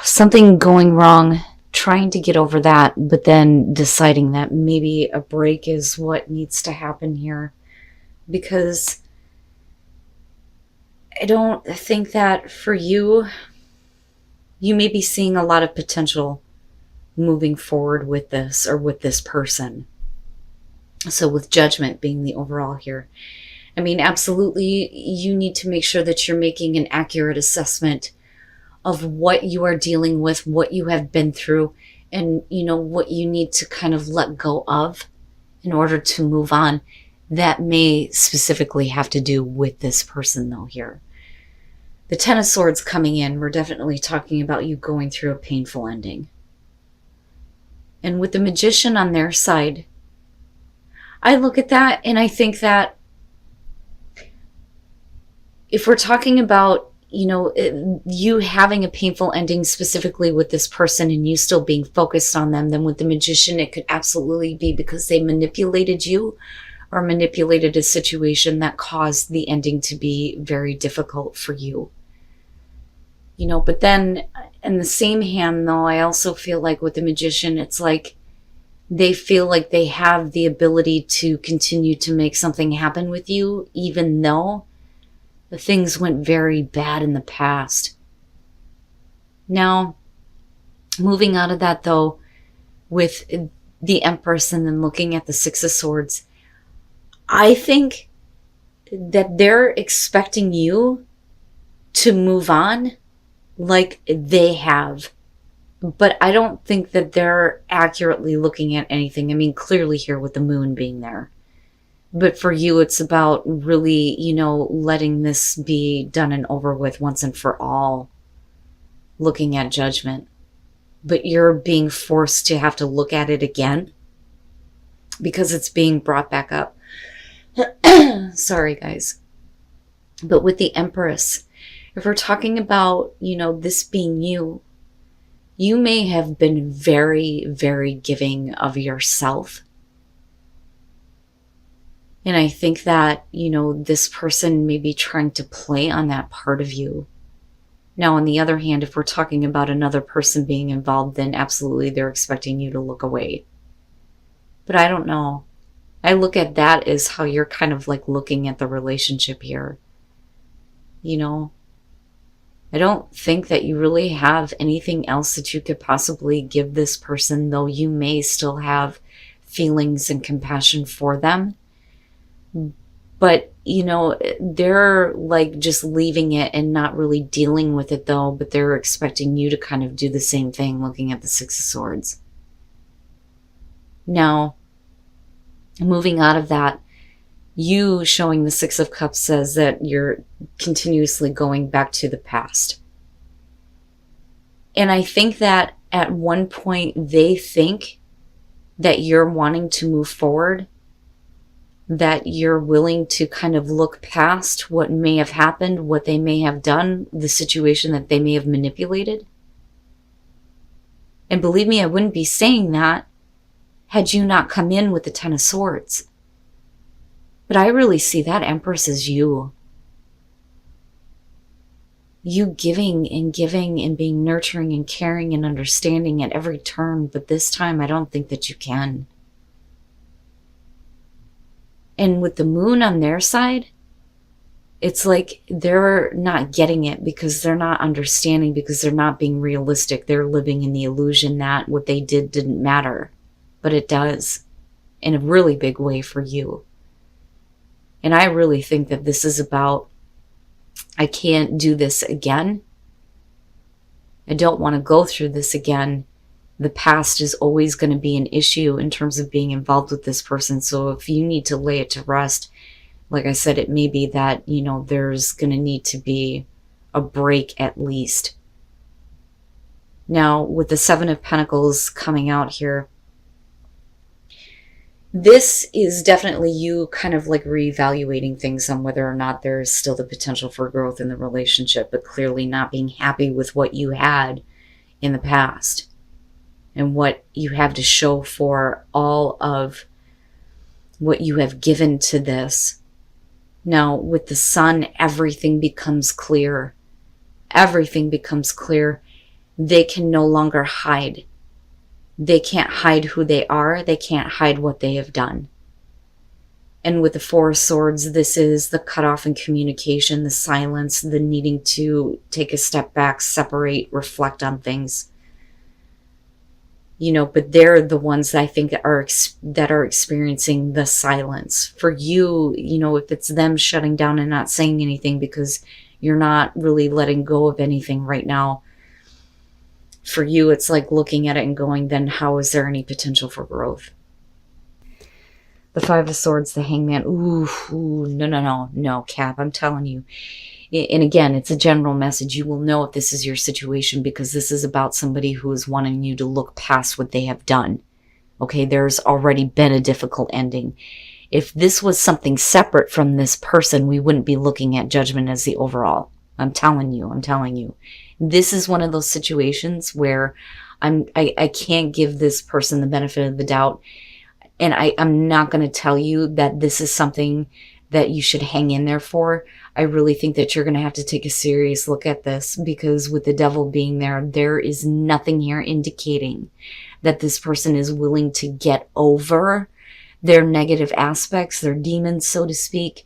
something going wrong, trying to get over that, but then deciding that maybe a break is what needs to happen here. Because I don't think that for you, you may be seeing a lot of potential moving forward with this or with this person. So with judgment being the overall here. I mean, absolutely, you need to make sure that you're making an accurate assessment of what you are dealing with, what you have been through, and, what you need to kind of let go of in order to move on. That may specifically have to do with this person, though, here. The Ten of Swords coming in, we're definitely talking about you going through a painful ending. And with the Magician on their side, I look at that and I think that if we're talking about, you having a painful ending specifically with this person and you still being focused on them, then with the Magician, it could absolutely be because they manipulated you or manipulated a situation that caused the ending to be very difficult for you. But then in the same hand, though, I also feel like with the Magician, it's like they feel like they have the ability to continue to make something happen with you, even though the things went very bad in the past. Now, moving out of that, though, with the Empress and then looking at the Six of Swords, I think that they're expecting you to move on like they have. But I don't think that they're accurately looking at anything. I mean, clearly here with the Moon being there. But for you, it's about really, letting this be done and over with once and for all. Looking at judgment. But you're being forced to have to look at it again because it's being brought back up. Sorry, guys. But with the Empress, if we're talking about, this being you, you may have been very, very giving of yourself. And I think that, this person may be trying to play on that part of you. Now, on the other hand, if we're talking about another person being involved, then absolutely they're expecting you to look away. But I don't know. I look at that as how you're kind of like looking at the relationship here. I don't think that you really have anything else that you could possibly give this person, though you may still have feelings and compassion for them. But, they're like just leaving it and not really dealing with it, though, but they're expecting you to kind of do the same thing, looking at the Six of Swords. Now, moving out of that, you showing the Six of Cups says that you're continuously going back to the past. And I think that at one point they think that you're wanting to move forward, that you're willing to kind of look past what may have happened, what they may have done, the situation that they may have manipulated. And believe me, I wouldn't be saying that had you not come in with the Ten of Swords. But I really see that Empress as you. You giving and being nurturing and caring and understanding at every turn, but this time I don't think that you can. And with the Moon on their side, it's like they're not getting it because they're not understanding, because they're not being realistic. They're living in the illusion that what they did didn't matter, but it does in a really big way for you. And I really think that this is about, I can't do this again. I don't want to go through this again. The past is always going to be an issue in terms of being involved with this person. So if you need to lay it to rest, like I said, it may be that, there's going to need to be a break at least. Now, with the Seven of Pentacles coming out here, this is definitely you kind of like reevaluating things on whether or not there's still the potential for growth in the relationship, but clearly not being happy with what you had in the past and what you have to show for all of what you have given to this. Now, with the Sun, everything becomes clear. Everything becomes clear. they can no longer hide. They can't hide who they are. They can't hide what they have done. And with the Four of Swords, this is the cutoff in communication, the silence, the needing to take a step back, separate, reflect on things. But they're the ones that I think that are experiencing the silence. For you, if it's them shutting down and not saying anything because you're not really letting go of anything right now, for you, it's like looking at it and going, then how is there any potential for growth? The Five of Swords, the Hangman. Ooh, no, Cap, I'm telling you. And again, it's a general message. You will know if this is your situation because this is about somebody who is wanting you to look past what they have done. Okay, there's already been a difficult ending. If this was something separate from this person, we wouldn't be looking at judgment as the overall. I'm telling you. This is one of those situations where I can't give this person the benefit of the doubt. And I'm not going to tell you that this is something that you should hang in there for. I really think that you're going to have to take a serious look at this because with the Devil being there, there is nothing here indicating that this person is willing to get over their negative aspects, their demons, so to speak.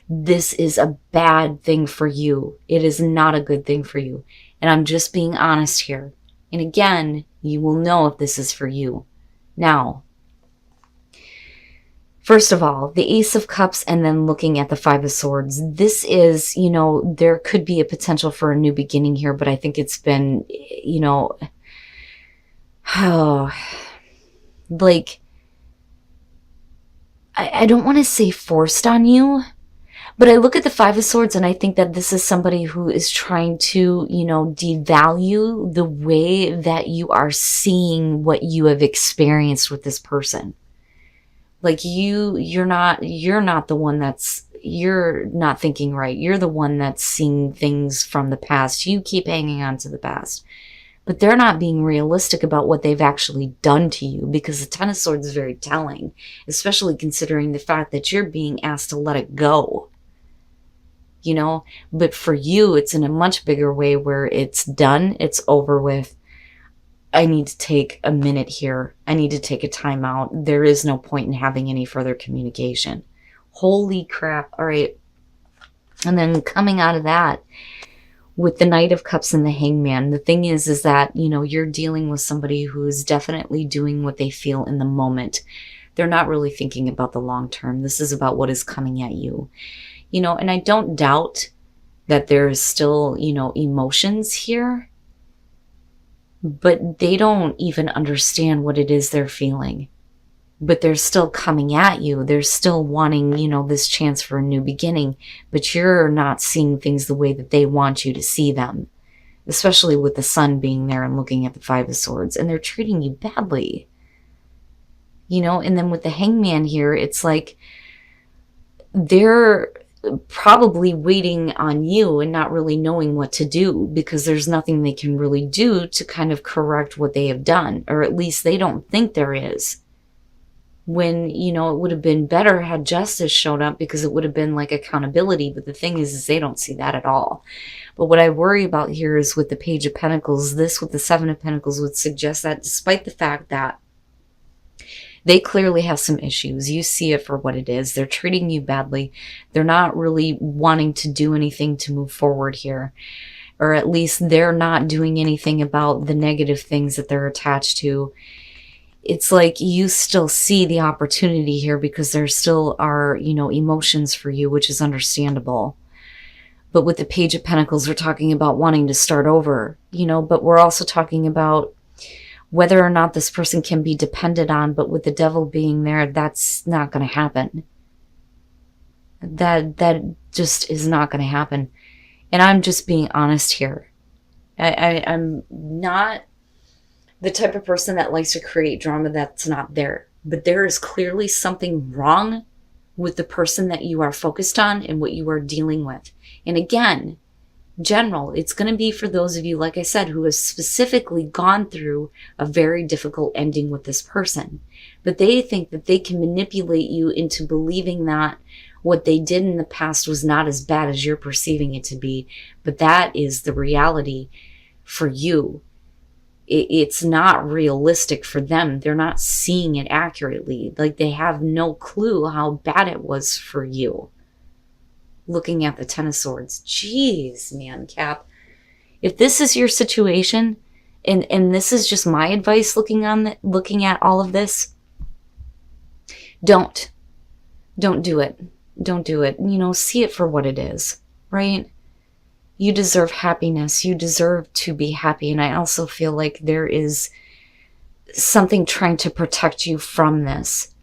This is a bad thing for you. It is not a good thing for you. And I'm just being honest here. And again, you will know if this is for you. Now, first of all, the Ace of Cups and then looking at the Five of Swords. This is, there could be a potential for a new beginning here, but I think it's been, like, I don't want to say forced on you, but I look at the Five of Swords and I think that this is somebody who is trying to, devalue the way that you are seeing what you have experienced with this person. Like you're not the one you're not thinking right. You're the one that's seeing things from the past. You keep hanging on to the past. But they're not being realistic about what they've actually done to you because the Ten of Swords is very telling, especially considering the fact that you're being asked to let it go. But for you, it's in a much bigger way where it's done, it's over with. I need to take a minute here. I need to take a time out. There is no point in having any further communication. Holy crap. All right. And then coming out of that with the Knight of Cups and the Hangman, the thing is that, you're dealing with somebody who is definitely doing what they feel in the moment. They're not really thinking about the long term. This is about what is coming at you. And I don't doubt that there's still, emotions here. But they don't even understand what it is they're feeling. But they're still coming at you. They're still wanting, this chance for a new beginning. But you're not seeing things the way that they want you to see them. Especially with the Sun being there and looking at the Five of Swords. And they're treating you badly. And then with the Hangman here, it's like they're probably waiting on you and not really knowing what to do because there's nothing they can really do to kind of correct what they have done, or at least they don't think there is. When, it would have been better had justice showed up because it would have been like accountability, but the thing is they don't see that at all. But what I worry about here is with the Page of Pentacles, this with the Seven of Pentacles would suggest that despite the fact that they clearly have some issues. You see it for what it is. They're treating you badly. They're not really wanting to do anything to move forward here. Or at least they're not doing anything about the negative things that they're attached to. It's like you still see the opportunity here because there still are, emotions for you, which is understandable. But with the Page of Pentacles, we're talking about wanting to start over, but we're also talking about whether or not this person can be depended on, but with the Devil being there, that's not going to happen. That just is not going to happen. And I'm just being honest here. I'm not the type of person that likes to create drama that's not there. But there is clearly something wrong with the person that you are focused on and what you are dealing with. And again, general, it's going to be for those of you, like I said, who have specifically gone through a very difficult ending with this person. But they think that they can manipulate you into believing that what they did in the past was not as bad as you're perceiving it to be. But that is the reality for you. it's not realistic for them. They're not seeing it accurately. Like, they have no clue how bad it was for you. Looking at the Ten of Swords. Jeez, man, Cap. If this is your situation, and this is just my advice looking at all of this, don't do it. Don't do it. See it for what it is, right? You deserve happiness. You deserve to be happy. And I also feel like there is something trying to protect you from this.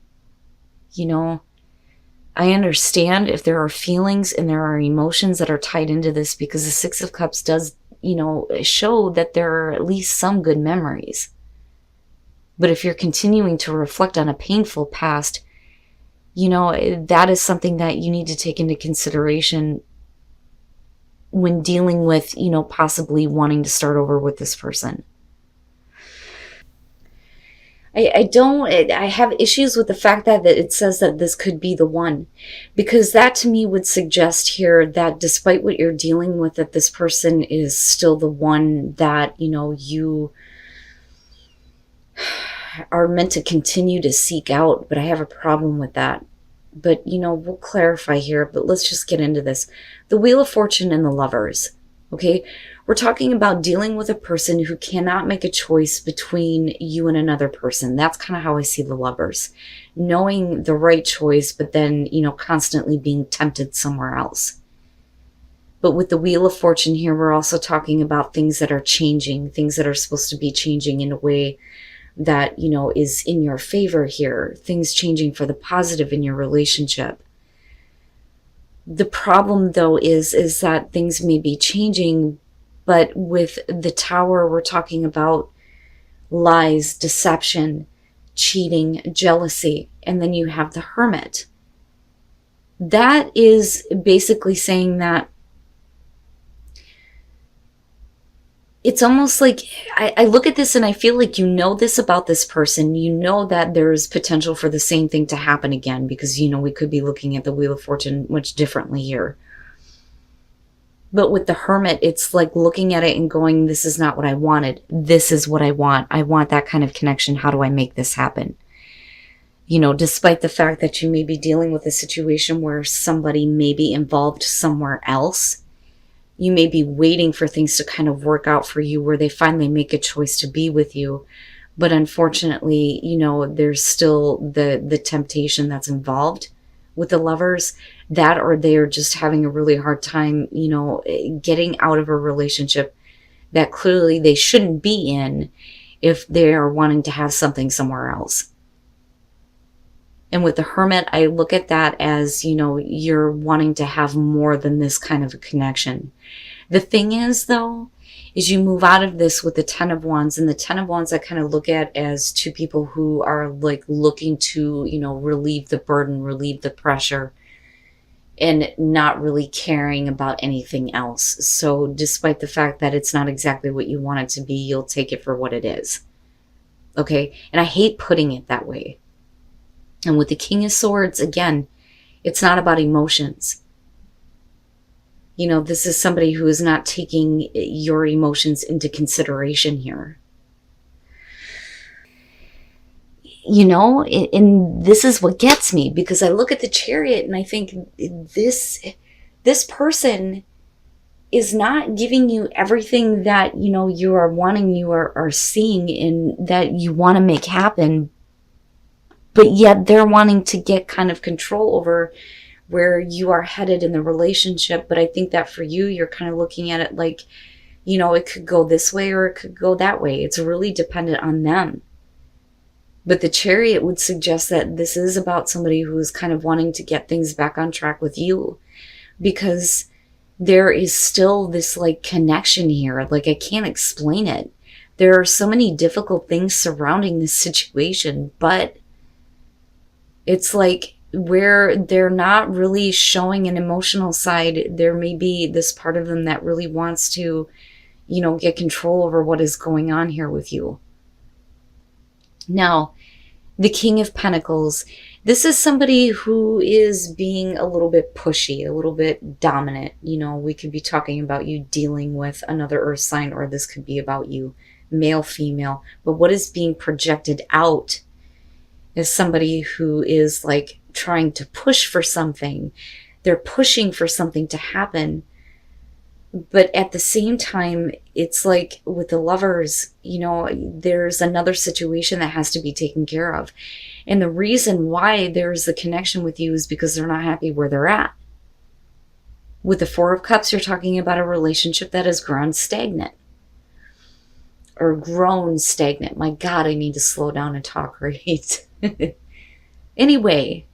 I understand if there are feelings and there are emotions that are tied into this, because the Six of Cups does, show that there are at least some good memories. But if you're continuing to reflect on a painful past, that is something that you need to take into consideration when dealing with, possibly wanting to start over with this person. I have issues with the fact that it says that this could be the one, because that to me would suggest here that despite what you're dealing with, that this person is still the one that, you are meant to continue to seek out. But I have a problem with that. But, we'll clarify here, but let's just get into this. The Wheel of Fortune and the Lovers, okay? We're talking about dealing with a person who cannot make a choice between you and another person. That's kind of how I see the Lovers. Knowing the right choice, but then, constantly being tempted somewhere else. But with the Wheel of Fortune here, we're also talking about things that are changing, things that are supposed to be changing in a way that, is in your favor here. Things changing for the positive in your relationship. The problem, though, is that things may be changing, but with the Tower, we're talking about lies, deception, cheating, jealousy, and then you have the Hermit. That is basically saying that it's almost like I look at this and I feel like this about this person. That there's potential for the same thing to happen again, because, we could be looking at the Wheel of Fortune much differently here. But with the Hermit, it's like looking at it and going, this is not what I wanted. This is what I want. I want that kind of connection. How do I make this happen? Despite the fact that you may be dealing with a situation where somebody may be involved somewhere else, you may be waiting for things to kind of work out for you where they finally make a choice to be with you. But unfortunately, there's still the temptation that's involved with the Lovers, that or they are just having a really hard time, getting out of a relationship that clearly they shouldn't be in if they are wanting to have something somewhere else. And with the Hermit, I look at that as, you're wanting to have more than this kind of a connection. The thing is, though, is you move out of this with the Ten of Wands. And the Ten of Wands I kind of look at as two people who are like looking to, relieve the burden, relieve the pressure, and not really caring about anything else. So despite the fact that it's not exactly what you want it to be, you'll take it for what it is. Okay? And I hate putting it that way. And with the King of Swords, again, it's not about emotions. This is somebody who is not taking your emotions into consideration here. And this is what gets me, because I look at the Chariot and I think this person is not giving you everything that, you are wanting, you are seeing, and that you want to make happen. But yet they're wanting to get kind of control over where you are headed in the relationship. But I think that for you, you're kind of looking at it like, it could go this way or it could go that way. It's really dependent on them. But the Chariot would suggest that this is about somebody who's kind of wanting to get things back on track with you, because there is still this like connection here. Like, I can't explain it. There are so many difficult things surrounding this situation, but it's like where they're not really showing an emotional side, there may be this part of them that really wants to, get control over what is going on here with you. Now, The King of Pentacles. This is somebody who is being a little bit pushy, a little bit dominant. You know, we could be talking about you dealing with another earth sign, or this could be about you, male, female. But what is being projected out is somebody who is like trying to push for something. They're pushing for something to happen. But at the same time, it's like with the Lovers, you know, there's another situation that has to be taken care of. And the reason why there's a connection with you is because they're not happy where they're at. With the Four of Cups, you're talking about a relationship that has grown stagnant. Or grown stagnant. My God, I need to slow down and talk right. Anyway,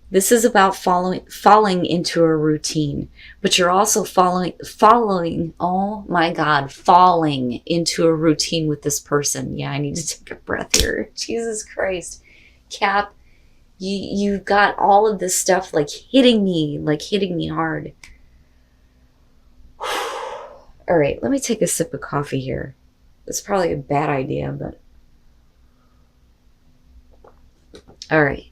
this is about falling into a routine, but you're also following, oh my God, falling into a routine with this person. Yeah, I need to take a breath here. Jesus Christ. Cap, you've got all of this stuff like hitting me hard. All right, let me take a sip of coffee here. It's probably a bad idea, but all right.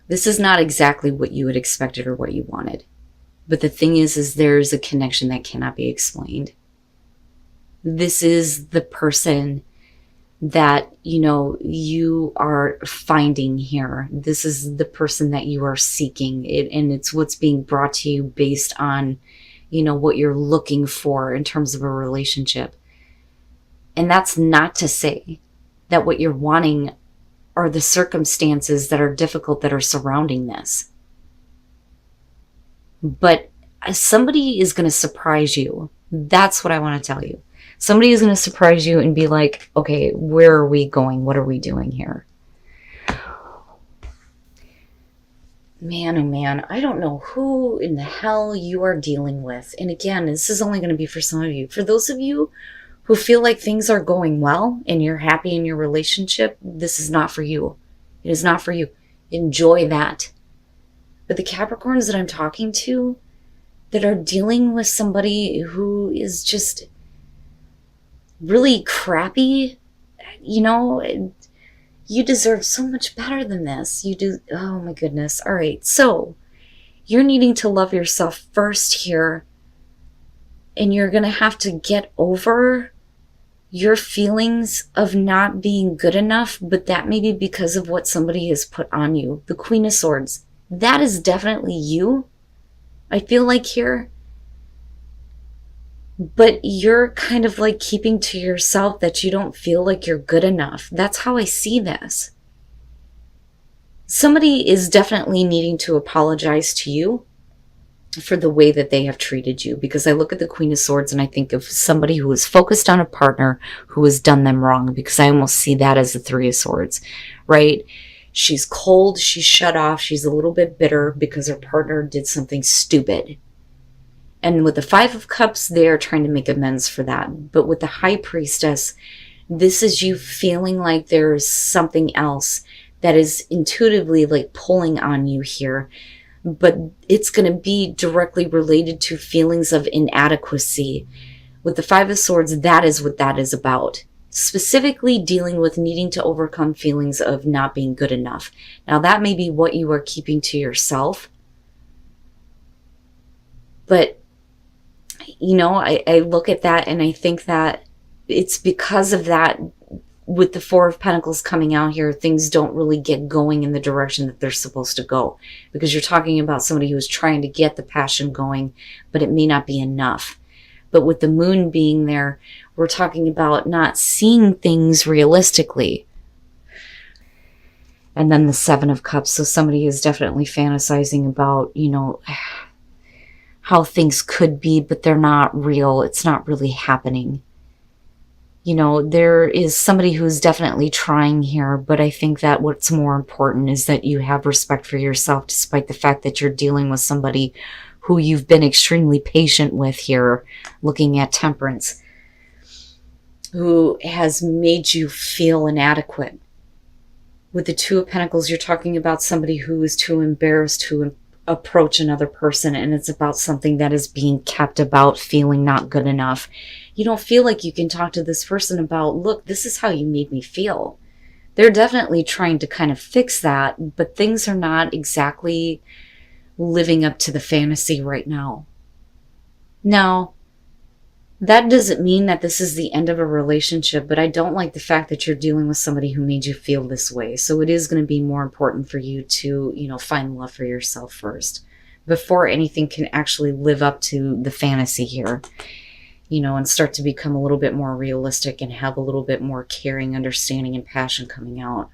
This is not exactly what you had expected or what you wanted. But the thing is there's a connection that cannot be explained. This is the person that, you know, you are finding here. This is the person that you are seeking. And it's what's being brought to you based on, you know, what you're looking for in terms of a relationship. And that's not to say that what you're wanting are the circumstances that are difficult that are surrounding this. But somebody is going to surprise you. That's what I want to tell you. Somebody is going to surprise you and be like, okay, where are we going? What are we doing here? Man, oh man, I don't know who in the hell you are dealing with. And again, this is only going to be for some of you. For those of you who feel like things are going well and you're happy in your relationship, this is not for you. It is not for you. Enjoy that. But the Capricorns that I'm talking to that are dealing with somebody who is just really crappy, you know, you deserve so much better than this. You do. Oh my goodness. All right. So you're needing to love yourself first here. And you're going to have to get over your feelings of not being good enough, but that may be because of what somebody has put on you. The Queen of Swords. That is definitely you, I feel like here. But you're kind of like keeping to yourself that you don't feel like you're good enough. That's how I see this. Somebody is definitely needing to apologize to you for the way that they have treated you, because I look at the Queen of Swords and I think of somebody who is focused on a partner who has done them wrong, because I almost see that as the Three of Swords, right? She's cold, she's shut off, she's a little bit bitter because her partner did something stupid. And with the Five of Cups, they are trying to make amends for that. But with the High Priestess, this is you feeling like there's something else that is intuitively like pulling on you here. But it's going to be directly related to feelings of inadequacy. With the Five of Swords, that is what that is about. Specifically dealing with needing to overcome feelings of not being good enough. Now that may be what you are keeping to yourself. But, you know, I look at that and I think that it's because of that. With the Four of Pentacles coming out here, things don't really get going in the direction that they're supposed to go. Because you're talking about somebody who's trying to get the passion going, but it may not be enough. But with the Moon being there, we're talking about not seeing things realistically. And then the Seven of Cups. So somebody is definitely fantasizing about, you know, how things could be, but they're not real. It's not really happening. You know, there is somebody who's definitely trying here, but I think that what's more important is that you have respect for yourself, despite the fact that you're dealing with somebody who you've been extremely patient with here, looking at Temperance, who has made you feel inadequate. With the Two of Pentacles, you're talking about somebody who is too embarrassed to approach another person, and it's about something that is being kept about feeling not good enough. You don't feel like you can talk to this person about, look, this is how you made me feel. they're definitely trying to kind of fix that, but things are not exactly living up to the fantasy right now. Now, that doesn't mean that this is the end of a relationship, but I don't like the fact that you're dealing with somebody who made you feel this way. So it is going to be more important for you to, find love for yourself first before anything can actually live up to the fantasy here, and start to become a little bit more realistic and have a little bit more caring, understanding, and passion coming out.